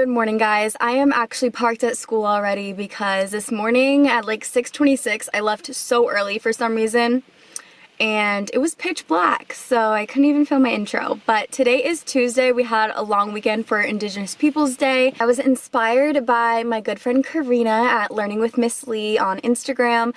Good morning, guys. I am actually parked at school already because this morning at like 6:26 I left so early for some reason and it was pitch black, so I couldn't even film my intro. But today is Tuesday. We had a long weekend for Indigenous Peoples Day. I was inspired by my good friend Karina at Learning with Miss Lee on Instagram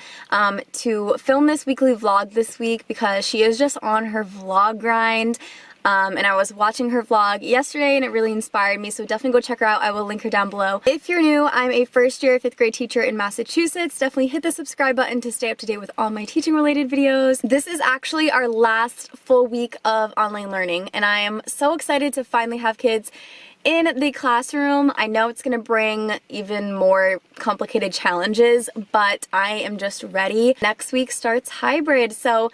to film this weekly vlog this week because she is just on her vlog grind. And I was watching her vlog yesterday and it really inspired me, so definitely go check her out. I will link her down below. If you're new, I'm a first year 5th grade teacher in Massachusetts. Definitely hit the subscribe button to stay up to date with all my teaching related videos. This is actually our last full week of online learning and I am so excited to finally have kids in the classroom. I know it's gonna bring even more complicated challenges, but I am just ready. Next week starts hybrid, so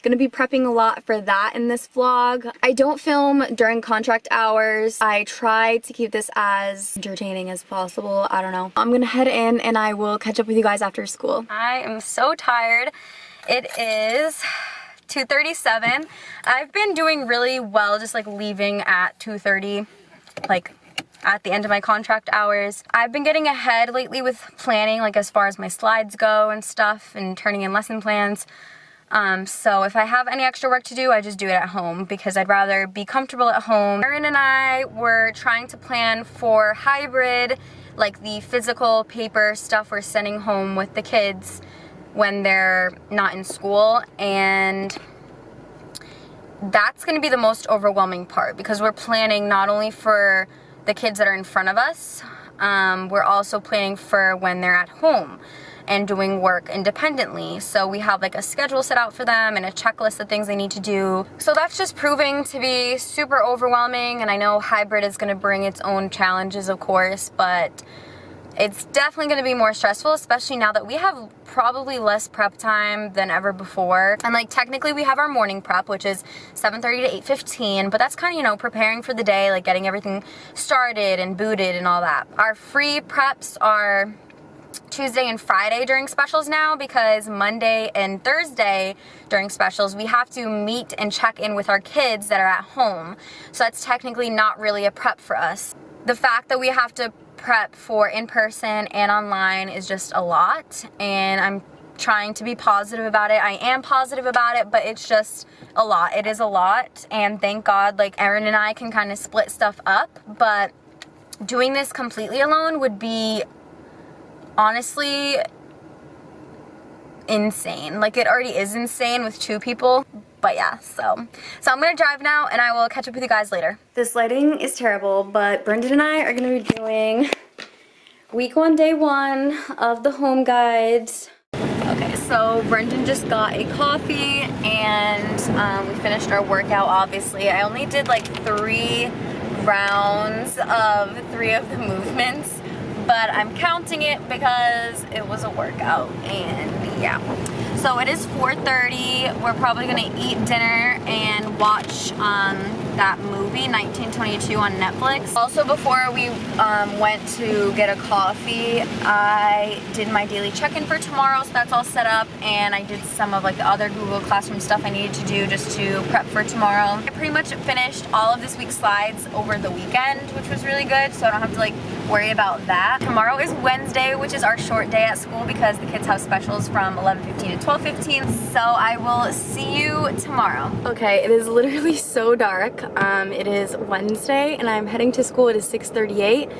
gonna be prepping a lot for that in this vlog. I don't film during contract hours. I try to keep this as entertaining as possible. I don't know. I'm gonna head in and I will catch up with you guys after school. I am so tired. It is 2:37. I've been doing really well just like leaving at 2:30, like at the end of my contract hours. I've been getting ahead lately with planning, like as far as my slides go and stuff and turning in lesson plans. So if I have any extra work to do, I just do it at home because I'd rather be comfortable at home. Karina and I were trying to plan for hybrid, like the physical paper stuff we're sending home with the kids when they're not in school, and that's going to be the most overwhelming part because we're planning not only for the kids that are in front of us, we're also planning for when they're at home and doing work independently. So we have like a schedule set out for them and a checklist of things they need to do. So that's just proving to be super overwhelming, and I know hybrid is gonna bring its own challenges, of course, but it's definitely gonna be more stressful, especially now that we have probably less prep time than ever before. And like technically we have our morning prep, which is 7:30 to 8:15, but that's kind of, you know, preparing for the day, like getting everything started and booted and all that. Our free preps are Tuesday and Friday during specials now, because Monday and Thursday during specials we have to meet and check in with our kids that are at home. So that's technically not really a prep for us. The fact that we have to prep for in-person and online is just a lot, and I'm trying to be positive about it. I am positive about it, but it's just a lot. It is a lot, and thank God like Erin and I can kind of split stuff up, but doing this completely alone would be honestly insane. Like it already is insane with 2 people, but yeah, so I'm gonna drive now and I will catch up with you guys later. This lighting is terrible, but Brendan and I are gonna be doing week 1 day 1 of the home guides. Okay, so Brendan just got a coffee and we finished our workout. Obviously I only did like 3 rounds of 3 of the movements, but I'm counting it because it was a workout, and yeah. So it is 4:30. We're probably gonna eat dinner and watch that movie 1922 on Netflix. Also, before we went to get a coffee, I did my daily check-in for tomorrow, so that's all set up, and I did some of like the other Google Classroom stuff I needed to do just to prep for tomorrow. I pretty much finished all of this week's slides over the weekend, which was really good, so I don't have to like worry about that. Tomorrow is Wednesday, which is our short day at school because the kids have specials from 11:15 to 12:15, so I will see you tomorrow. Okay, it is literally so dark. It is Wednesday and I'm heading to school. It is 6:38,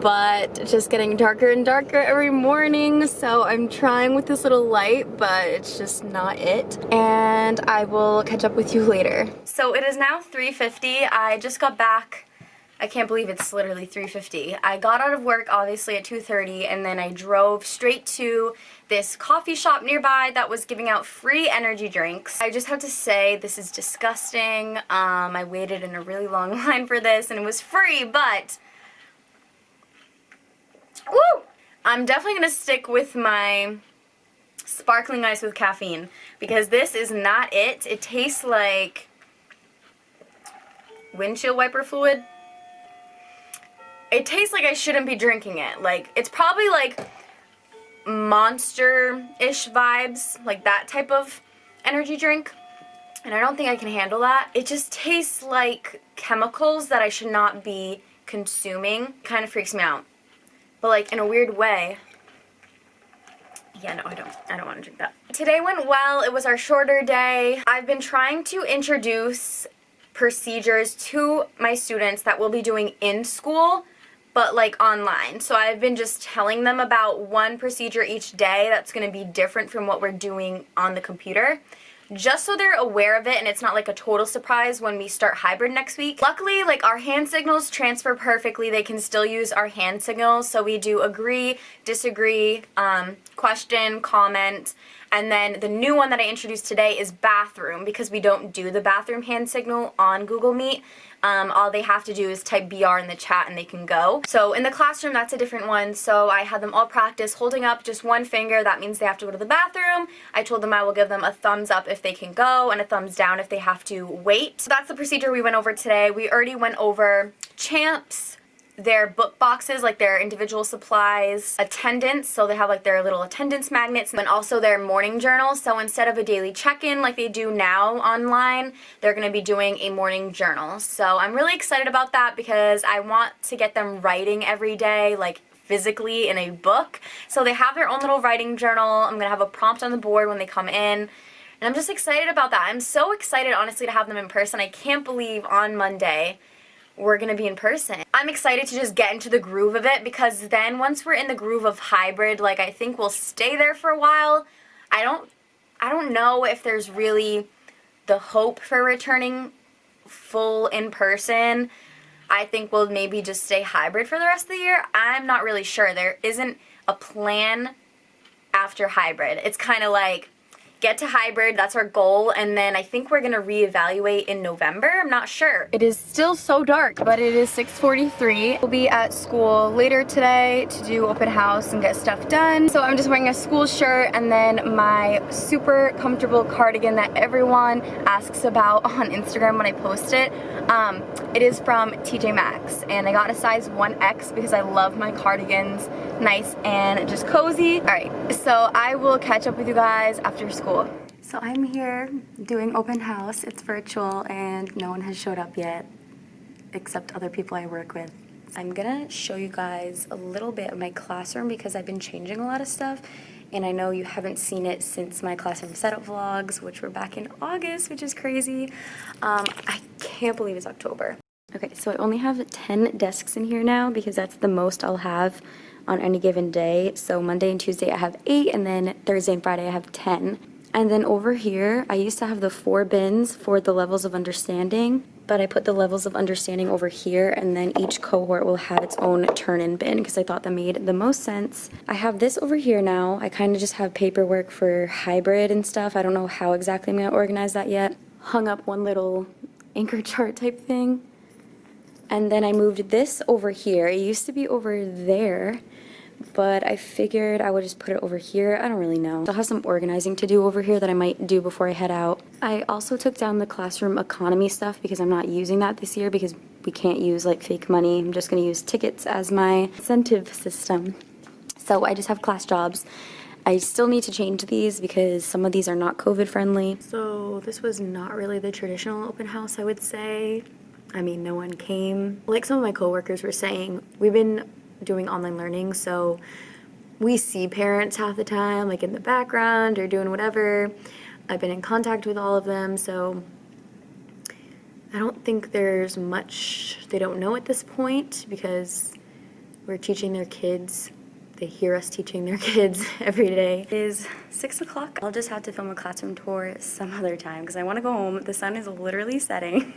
but it's just getting darker and darker every morning, so I'm trying with this little light, but it's just not it, and I will catch up with you later. So it is now 3:50. I just got back. I can't believe it's literally 3:50. I got out of work obviously at 2:30 and then I drove straight to this coffee shop nearby that was giving out free energy drinks. I just have to say this is disgusting. I waited in a really long line for this and it was free, but woo! I'm definitely gonna stick with my sparkling ice with caffeine because this is not it. It tastes like windshield wiper fluid. It tastes like I shouldn't be drinking it. Like, it's probably like Monster-ish vibes, like that type of energy drink. And I don't think I can handle that. It just tastes like chemicals that I should not be consuming. Kind of freaks me out. But like in a weird way. Yeah, no, I don't want to drink that. Today went well. It was our shorter day. I've been trying to introduce procedures to my students that we'll be doing in school, but like online. So I've been just telling them about one procedure each day that's going to be different from what we're doing on the computer, just so they're aware of it and it's not like a total surprise when we start hybrid next week. Luckily, like our hand signals transfer perfectly. They can still use our hand signals. So we do agree, disagree, question, comment, and then the new one that I introduced today is bathroom, because we don't do the bathroom hand signal on Google Meet. All they have to do is type BR in the chat and they can go. So in the classroom, that's a different one. So I had them all practice holding up just one finger. That means they have to go to the bathroom. I told them I will give them a thumbs up if they can go and a thumbs down if they have to wait. So that's the procedure we went over today. We already went over champs, their book boxes, like their individual supplies, attendance, so they have like their little attendance magnets, and also their morning journals. So instead of a daily check-in like they do now online, they're going to be doing a morning journal. So I'm really excited about that because I want to get them writing every day, like physically in a book. So they have their own little writing journal. I'm going to have a prompt on the board when they come in. And I'm just excited about that. I'm so excited, honestly, to have them in person. I can't believe on Monday we're gonna be in person. I'm excited to just get into the groove of it, because then once we're in the groove of hybrid, like I think we'll stay there for a while. I don't know if there's really the hope for returning full in person. I think we'll maybe just stay hybrid for the rest of the year. I'm not really sure. There isn't a plan after hybrid. It's kind of like get to hybrid, that's our goal, and then I think we're gonna reevaluate in November. I'm not sure. It is still so dark, but it is 6:43. We'll be at school later today to do open house and get stuff done. So I'm just wearing a school shirt and then my super comfortable cardigan that everyone asks about on Instagram when I post it. It is from TJ Maxx, and I got a size 1X because I love my cardigans. Nice and just cozy. All right, so I will catch up with you guys after school. So I'm here doing open house. It's virtual and no one has showed up yet except other people I work with. I'm gonna show you guys a little bit of my classroom because I've been changing a lot of stuff, and I know you haven't seen it since my classroom setup vlogs, which were back in August, which is crazy. I can't believe it's October. Okay, so I only have 10 desks in here now because that's the most I'll have on any given day. So Monday and Tuesday I have 8, and then Thursday and Friday I have 10. And then over here, I used to have the 4 bins for the levels of understanding, but I put the levels of understanding over here, and then each cohort will have its own turn-in bin because I thought that made the most sense. I have this over here now. I kind of just have paperwork for hybrid and stuff. I don't know how exactly I'm going to organize that yet. Hung up one little anchor chart type thing. And then I moved this over here. It used to be over there, but I figured I would just put it over here. I don't really know. I'll have some organizing to do over here that I might do before I head out. I also took down the classroom economy stuff because I'm not using that this year because we can't use like fake money. I'm just going to use tickets as my incentive system. So I just have class jobs. I still need to change these because some of these are not COVID friendly. So this was not really the traditional open house, I would say. I mean, no one came. Like some of my coworkers were saying, we've been doing online learning, so we see parents half the time, like in the background or doing whatever. I've been in contact with all of them, so I don't think there's much they don't know at this point because we're teaching their kids. They hear us teaching their kids every day. It is 6 o'clock. I'll just have to film a classroom tour some other time because I want to go home. The sun is literally setting.